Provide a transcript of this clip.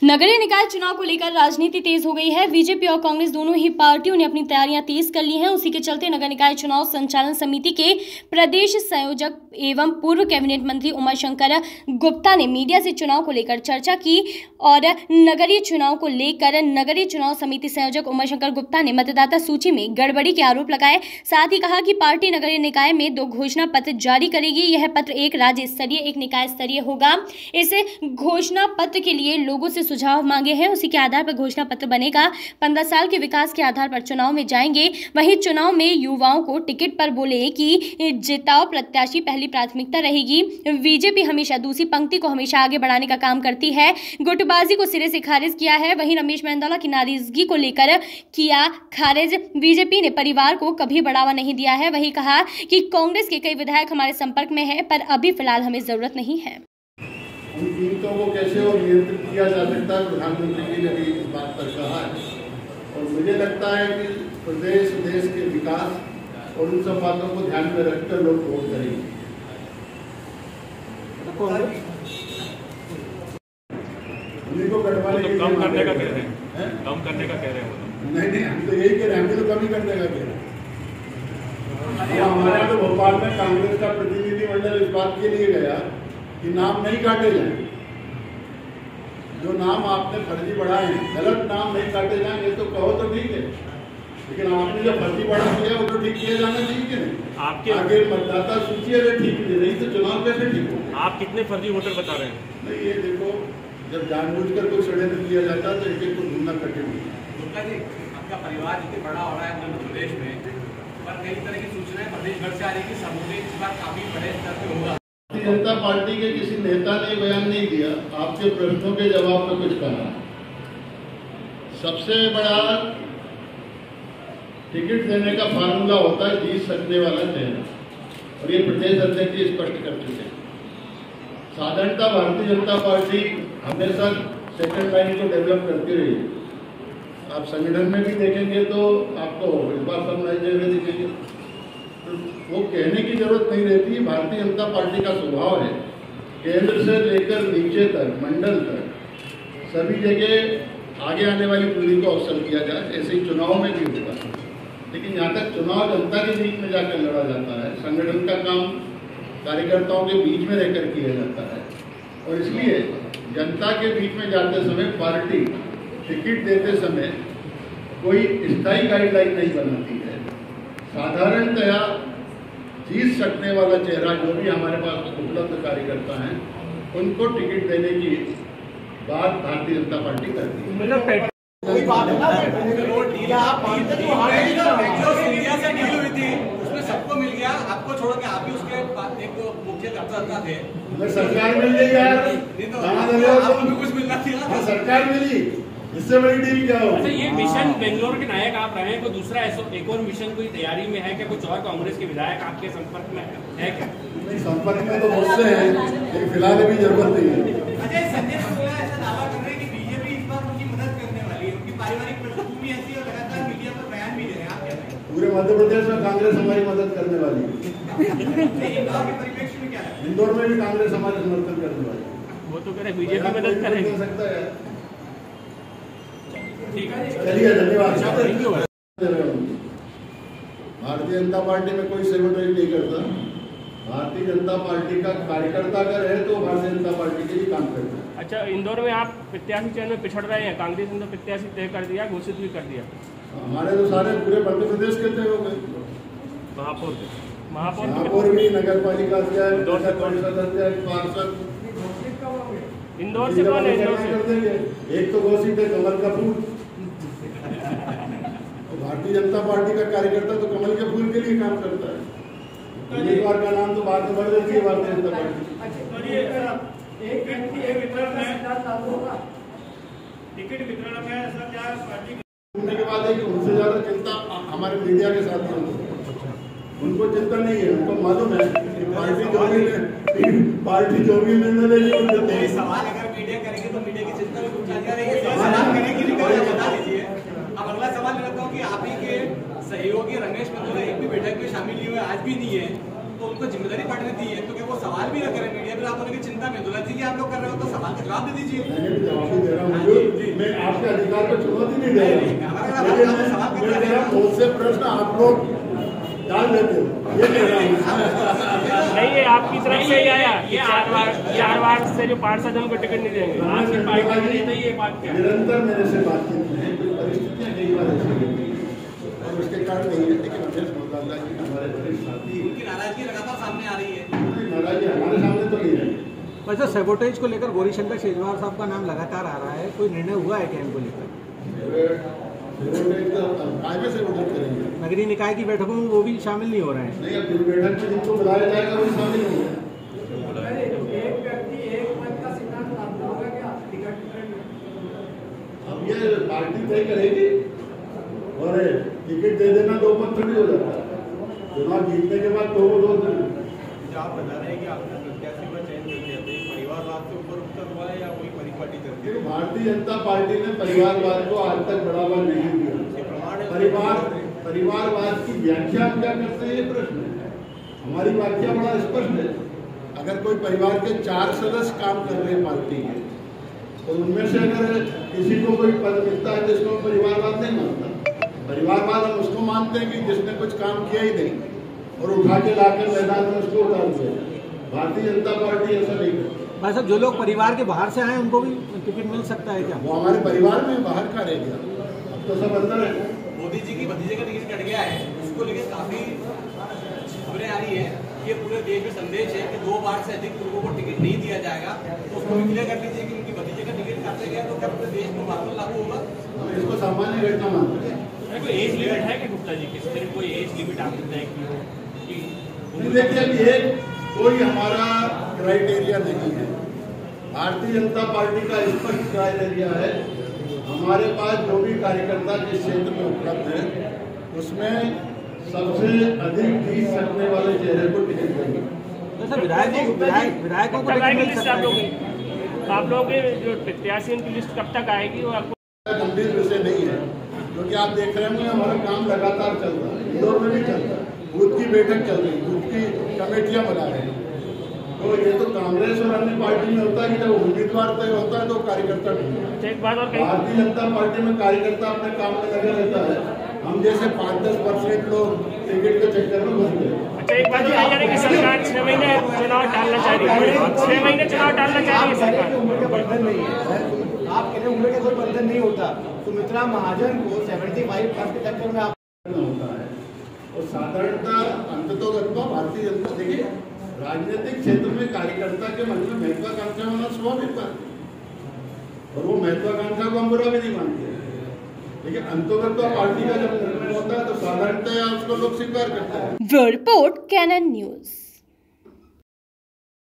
नगरीय निकाय चुनाव को लेकर राजनीति तेज हो गई है। बीजेपी और कांग्रेस दोनों ही पार्टियों ने अपनी तैयारियां तेज कर ली हैं। उसी के चलते नगर निकाय चुनाव संचालन समिति के प्रदेश संयोजक एवं पूर्व कैबिनेट मंत्री उमाशंकर गुप्ता ने मीडिया से चुनाव को लेकर चर्चा की और नगरीय चुनाव को लेकर नगरीय चुनाव समिति संयोजक उमाशंकर गुप्ता ने मतदाता सूची में गड़बड़ी के आरोप लगाए। साथ ही कहा कि पार्टी नगरीय निकाय में 2 घोषणा पत्र जारी करेगी। यह पत्र एक राज्य स्तरीय, एक निकाय स्तरीय होगा। इस घोषणा पत्र के लिए लोगों से सुझाव मांगे हैं, उसी के आधार पर घोषणा पत्र बनेगा। 15 साल के विकास के आधार पर चुनाव में जाएंगे। वहीं चुनाव में युवाओं को टिकट पर बोले कि जिताओ प्रत्याशी पहली प्राथमिकता रहेगी। बीजेपी हमेशा दूसरी पंक्ति को हमेशा आगे बढ़ाने का काम करती है। गुटबाजी को सिरे से खारिज किया है। वहीं रमेश मेहंदौला की नाराजगी को लेकर किया खारिज। बीजेपी ने परिवार को कभी बढ़ावा नहीं दिया है। वही कहा कि कांग्रेस के कई विधायक हमारे संपर्क में हैं, पर अभी फिलहाल हमें जरूरत नहीं है। उन कीमतों को कैसे और नियंत्रित किया जा सकता है, प्रधानमंत्री जी ने भी इस बात पर कहा है। और मुझे लगता है कि प्रदेश देश के विकास और उन सब बातों को ध्यान में रखकर लोग वोट करेंगे। उन्हीं को कटवाने कम करने का कह रहे हैं, कम करने का कह रहे हैं। नहीं, हम तो यही कह रहे हैं, हम तो कम ही करने का कह रहे हैं। हमारे यहाँ तो भोपाल में कांग्रेस का प्रतिनिधिमंडल इस बात के लिए गया कि नाम नहीं काटे जाए। जो नाम आपने फर्जी बढ़ाए हैं, गलत नाम नहीं काटे जाएंगे तो कहो तो ठीक है, लेकिन आपने जो फर्जी बढ़ा दिया वो तो ठीक किया जाना चाहिए कि नहीं। आपके आगे मतदाता सूची अगर ठीक नहीं तो चुनाव कैसे ठीक हो। आप कितने फर्जी वोटर बता रहे हैं? नहीं, ये देखो, जब जानबूझकर कोई षड्यंत्र किया जाता है तो एक को ढूंढना कठिन है। गुप्ता जी, आपका परिवार जितने बड़ा हो रहा है मध्य प्रदेश में, पर कई तरह की सूचनाएं प्रदेश भर से आ रही है कि समूह इस बार काफी बड़े स्तर पे होगा। भारतीय जनता पार्टी के किसी नेता ने बयान नहीं दिया, आपके प्रश्नों के जवाब में कुछ कहा। सबसे बड़ा टिकट देने का फार्मूला होता है जीत सकने वाला चेहरा, और ये प्रदेश अध्यक्ष जी स्पष्ट कर चुके हैं। साधारणतः भारतीय जनता पार्टी हमेशा सेकंड लाइन को डेवलप करती रही। आप संगठन में भी देखेंगे तो आपको इस बार सब नई जगह दिखेंगे, तो वो कहने की जरूरत नहीं रहती। भारतीय जनता पार्टी का स्वभाव है केंद्र से लेकर नीचे तक, मंडल तक सभी जगह आगे आने वाली पीढ़ी को अवसर दिया जाए। ऐसे ही चुनाव में भी होगा, लेकिन यहाँ तक चुनाव जनता के बीच में जाकर लड़ा जाता है। संगठन का काम कार्यकर्ताओं के बीच में रहकर किया जाता है, और इसलिए जनता के बीच में जाते समय पार्टी टिकट देते समय कोई स्थायी गाइडलाइन नहीं बनाती है। साधारणतया जीत सकने वाला चेहरा जो भी हमारे पास उपलब्ध कार्यकर्ता हैं, उनको टिकट देने की बात भारतीय जनता पार्टी करती है। कोई बात है ना, उसमें सबको मिल गया, आपको छोड़ के आप भी उसके एक मुख्य कर्ता थे। सरकार मिल गई यार, आपको कुछ मिलना चाहिए। सरकार मिली, इससे बड़ी डील क्या हो। अच्छा, ये मिशन बेंगलोर के नायक आप रहे हैं, कोई दूसरा एक और मिशन कोई तैयारी में है क्या? कुछ और कांग्रेस के विधायक आपके संपर्क में है क्या? संपर्क में तो बहुत से हैं, लेकिन फिलहाल अभी जरूरत नहीं है। संजय मंगला ऐसा दावा कर रहे हैं कि बीजेपी इस बार उनकी मदद करने वाली है, उनकी पारिवारिक पृष्ठभूमि ऐसी है और लगातार मीडिया पर बयान भी दे रहे हैं। आप क्या कहें? पूरे मध्य प्रदेश में कांग्रेस हमारी मदद करने वाली है। इंदौर के परिप्रेक्ष्य में क्या है? इंदौर में भी कांग्रेस हमारे समर्थन करने वाली है। वो तो कह रहे बीजेपी मदद करेगी। सकता है। ठीक है, चलिए, धन्यवाद। भारतीय जनता पार्टी में कोई सेवटरी नहीं करता। भारतीय जनता पार्टी का कार्यकर्ता अगर है तो भारतीय जनता पार्टी के लिए काम करता है। अच्छा, इंदौर में आप प्रत्याशी चयन में पिछड़ रहे हैं, कांग्रेस ने तो प्रत्याशी तय कर दिया, घोषित भी कर दिया। हमारे तो सारे पूरे मध्य प्रदेश के तय हो गए। महापौर भी, नगर पालिका अध्यक्ष, नगर परिषद अध्यक्ष, पार्षद। इंदौर से कौन है? इंदौर से एक तो घोषित है कमल का फूल। तो भारतीय जनता पार्टी का कार्यकर्ता तो कमल के फूल के लिए काम करता है। उम्मीदवार का नाम तो बाद में बढ़ जाती है भारतीय जनता पार्टी। टिकट वितरण में ऐसा क्या पार्टी के बाद है कि उनसे ज्यादा चिंता हमारे मीडिया के साथियों को। उनको चिंता नहीं है, उनको मालूम है कि पार्टी जो भी निर्णय लेगी उनके सवाल अगर मीडिया करेंगे तो मीडिया की चिंता में कुछ आ जाएगी। सवाल करेंगे बता दीजिए। अब अगला सवाल मैं रखता हूँ कि आप ही के सहयोगी रमेश मेहंदौला एक भी बैठक में शामिल नहीं हुए, आज भी नहीं है, तो उनको जिम्मेदारी पार्टी ने दी है, तो क्या वो सवाल भी रख रहे हैं मीडिया में, आप उनकी चिंता मृदुला जी की आप लोग कर रहे हो, तो सवाल का जवाब दे दीजिए। मैंने भी जवाब ही दे रहा हूँ, मैं आपके अधिकार को चुनौती नहीं दे रहा हूँ, बहुत से प्रश्न आप लोग डाल देते हो, ये कह रहा हूँ। नहीं, ये आपकी तरफ से ही आया कि 4 बार से जो पार्षद हमको टिकट नहीं देंगे। आपकी पार्टी ने ये बात क्या निरंतर मेरे से बातचीत में कुछ परिस्थितियाँ कई बार ऐसी होती हैं और उसके कारण नहीं है, लेकिन अध्यक्ष महोदय जी हमारे वरिष्ठ साथी उनकी नाराजगी लगातार सामने आ रही है। नाराजगी हमारे सामने तो नहीं है। वैसे सैबोटेज को लेकर गौरीशंकर शेजवार साहब का नाम लगातार आ रहा है, कोई निर्णय हुआ है क्या इनको लेकर? कायदे से वोट करेंगे, नगरीय निकाय की बैठकों में वो भी शामिल नहीं हो रहे हैं। नहीं, अब जिस बैठक में जिनको बुलाया जाएगा वो शामिल नहीं है। अब ये पार्टी तय करेगी और टिकट दे देना 2 पद थोड़ी हो जाता है। चुनाव जीतने के बाद तो आप बता रहे हैं कि आपने प्रत्याशी का चयन कर दिया, तो परिवारवाद से ऊपर उठकर हुआ है या वही परिपाटी करती है? भारतीय जनता पार्टी ने परिवारवाद को आज तक बढ़ावा नहीं दिया। परिवारवाद की व्याख्या क्या करते हैं, ये प्रश्न है। हमारी व्याख्या बड़ा स्पष्ट है। अगर कोई परिवार के 4 सदस्य काम कर रहे हैं पार्टी के, तो उनमें से अगर किसी को कोई पद मिलता है जिसको परिवारवाद नहीं मानता। परिवारवाद हम उसको मानते हैं कि जिसने कुछ काम किया ही नहीं और उठा के लाकर मैदान में उसको उतार दिया। भारतीय जनता पार्टी ऐसा नहीं करती। भाई साहब, जो लोग परिवार के बाहर से आए उनको भी टिकट मिल सकता है क्या? वो हमारे परिवार में बाहर का रह गया, अब तो सब अंदर है। मोदी जी की भतीजे का टिकट कट गया है, उसको लेकर काफी खबरें आ रही है। ये पूरे देश में संदेश है कि 2 बार से अधिक लोगों को टिकट नहीं दिया जाएगा, तो उसको भी क्लियर कर लीजिए कि उनकी भतीजे का टिकट काटे गया तो क्या पूरे देश में बात लागू होगा? हम इसको सामान्य घटना मानते हैं। कोई एज लिमिट है कि गुप्ता जी, किसी तरह कोई एज लिमिट आपने तय की हो? देखिए, अब ये कोई हमारा क्राइटेरिया नहीं है। भारतीय जनता पार्टी का स्पष्ट क्राइटेरिया है। हमारे पास जो भी कार्यकर्ता जिस क्षेत्र में उपलब्ध है उसमें सबसे अधिक जीत सकने वाले चेहरे को टिकट देंगे। वैसे विधायकों को टिकट मिल सकता है? आप लोगों के जो प्रत्याशी उनकी लिस्ट कब तक आएगी वो आपको? गंभीर विषय नहीं है, क्योंकि आप देख रहे होंगे हमारा काम लगातार चल रहा है। इंदौर में भी चल रहा है, बूथ की बैठक चल रही, बूथ की कमेटियां बना रहे हैं। तो ये तो कांग्रेस और अन्य पार्टी में होता है कि जब उम्मीदवार तय होता है तो कार्यकर्ता नहीं। एक बात और भारतीय जनता पार्टी में कार्यकर्ता अपने काम में लगे रहता है। हम जैसे 5-10% लोग टिकट के चक्कर में घुस गए। अच्छा, एक बात बताइए, यानी कि सरकार 6 महीने चुनाव टालना चाह रही है, 6 महीने चुनाव टालना चाह रही है सरकार। उम्र का बंधन नहीं है, आपके लिए उम्र का कोई बंधन नहीं होता। सुमित्रा महाजन को 75 प्लस के चक्कर में होता है और साधारणतः अंततोगत्वा भारतीय जनता, देखिए राजनीतिक क्षेत्र में कार्यकर्ता के मन में महत्वाकांक्षा होना स्वाभाविक बात है और वो महत्वाकांक्षा को हम बुरा भी नहीं मानते, लेकिन अंततोगत्वा पार्टी का जब निर्णय होता है तो साधारणतः उसको लोग स्वीकार करते हैं। ब्यूरो रिपोर्ट कैनन न्यूज।